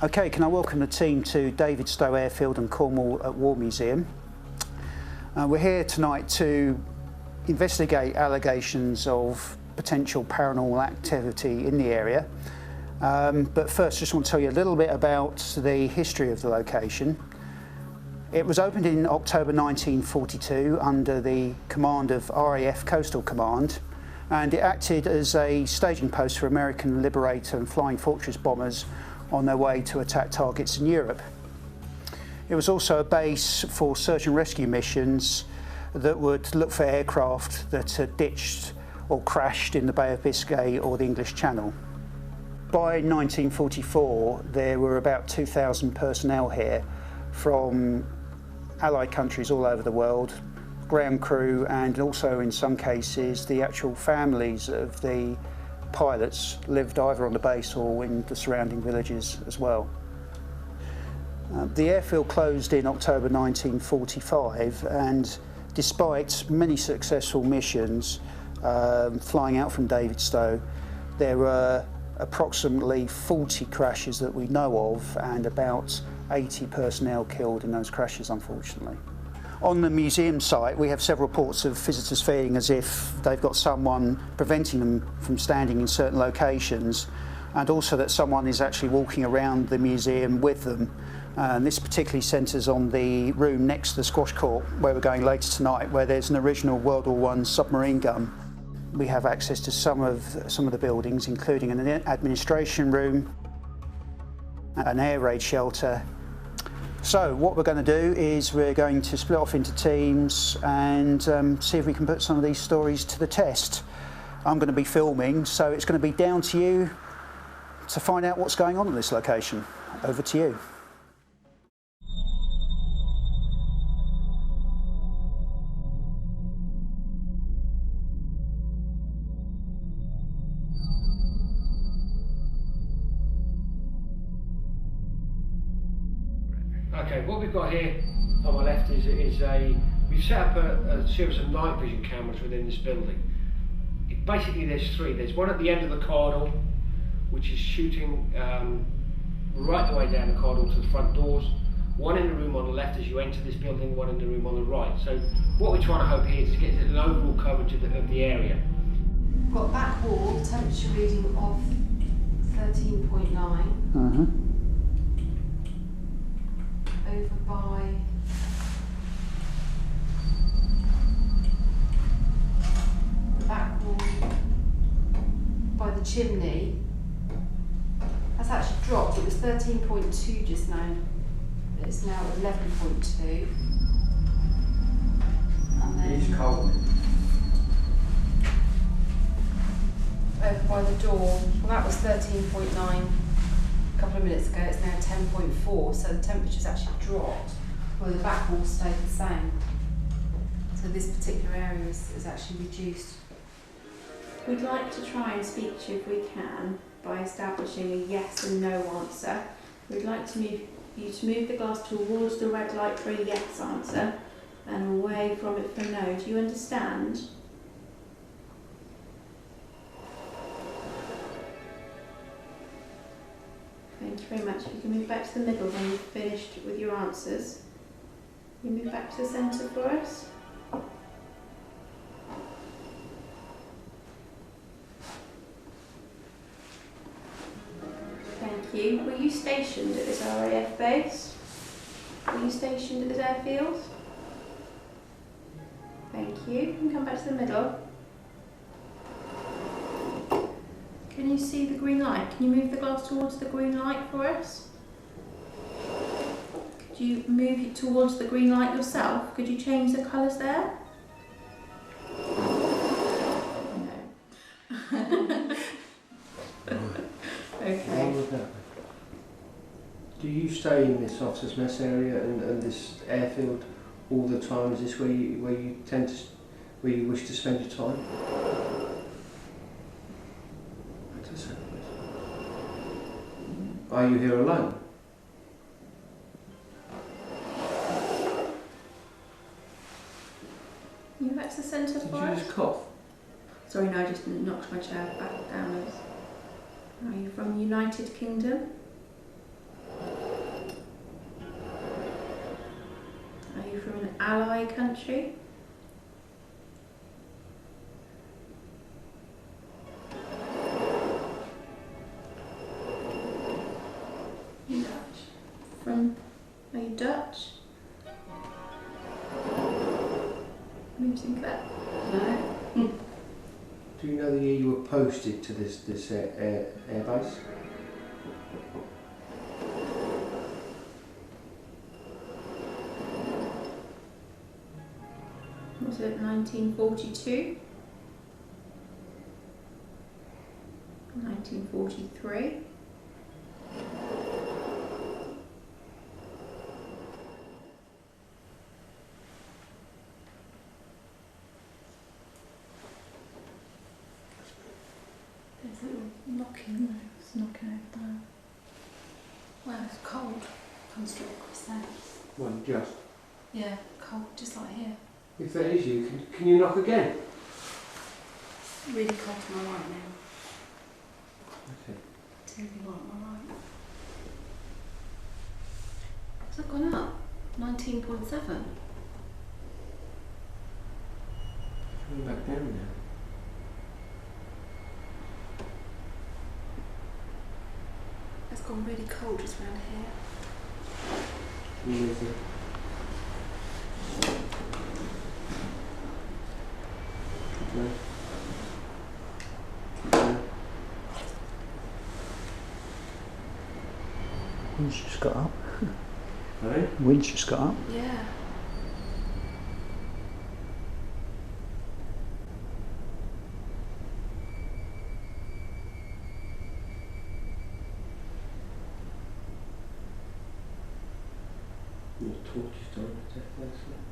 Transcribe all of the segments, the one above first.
Okay, can I welcome the team to Davidstow Airfield and Cornwall at War Museum. We're here tonight to investigate allegations of potential paranormal activity in the area. But first, just want to tell you a little bit about the history of the location. It was opened in October 1942 under the command of RAF Coastal Command, and it acted as a staging post for American Liberator and Flying Fortress bombers on their way to attack targets in Europe. It was also a base for search and rescue missions that would look for aircraft that had ditched or crashed in the Bay of Biscay or the English Channel. By 1944, there were about 2,000 personnel here from Allied countries all over the world, ground crew, and also in some cases the actual families of the pilots lived either on the base or in the surrounding villages as well. The airfield closed in October 1945, and despite many successful missions flying out from Davidstow, there were approximately 40 crashes that we know of and about 80 personnel killed in those crashes, unfortunately. On the museum site, we have several reports of visitors feeling as if they've got someone preventing them from standing in certain locations, and also that someone is actually walking around the museum with them. And this particularly centres on the room next to the squash court, where we're going later tonight, where there's an original World War I submarine gun. We have access to some of the buildings, including an administration room, an air raid shelter. So what we're going to do is we're going to split off into teams and see if we can put some of these stories to the test. I'm going to be filming, so it's going to be down to you to find out what's going on at this location. Over to you. Okay, what we've got here on my left is we've set up a series of night vision cameras within this building. Basically there's three. There's one at the end of the corridor, which is shooting right the way down the corridor to the front doors. One in the room on the left as you enter this building, one in the room on the right. So what we're trying to hope here is to get an overall coverage of the area. We've got back wall, temperature reading of 13.9. Over by the back wall, by the chimney, that's actually dropped. It was 13.2 just now. It's now 11.2. And then It's cold. over by the door, well, that was 13.9. A couple of minutes ago. It's now 10.4, so the temperature's actually dropped, while the back wall stayed the same. So this particular area is actually reduced. We'd like to try and speak to you if we can by establishing a yes and no answer. We'd like to move you to move the glass towards the red light for a yes answer and away from it for no. Do you understand? Thank you very much. If you can move back to the middle when you've finished with your answers. You move back to the centre for us. Thank you. Were you stationed at this RAF base? Were you stationed at this airfield? Thank you. You can come back to the middle. Can you see the green light? Can you move the glass towards the green light for us? Could you move it towards the green light yourself? Could you change the colours there? No. Okay. Do you stay in this officers' mess area and this airfield all the time? Is this where you tend to, where you wish to spend your time? Are you here alone? You back to the centre for us? Did you just cough? Sorry, no, I just knocked my chair back down. Are you from the United Kingdom? ally country? Dutch. Are you Dutch? Maybe Sinclair? No. Do you know the year you were posted to this airbase? Was it 1942? 1943? There's a little knocking there. It's knocking over there. Wow, it's cold. Comes straight across there. Well, just. Yeah, cold, just like here. If that is you, can you knock again? Really cold to my right now. Okay. Terribly hot on my right. Has that gone up? 19.7. Coming back down now. It's gone really cold just around here. Amazing. Okay. Okay. Wind's just got up. Right? Wind's just got up. Yeah. Your torch is starting to take place now.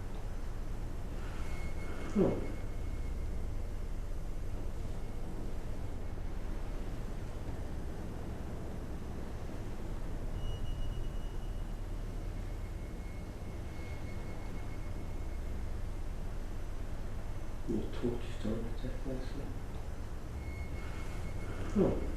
Oh. Your torch is starting to take place now. Oh.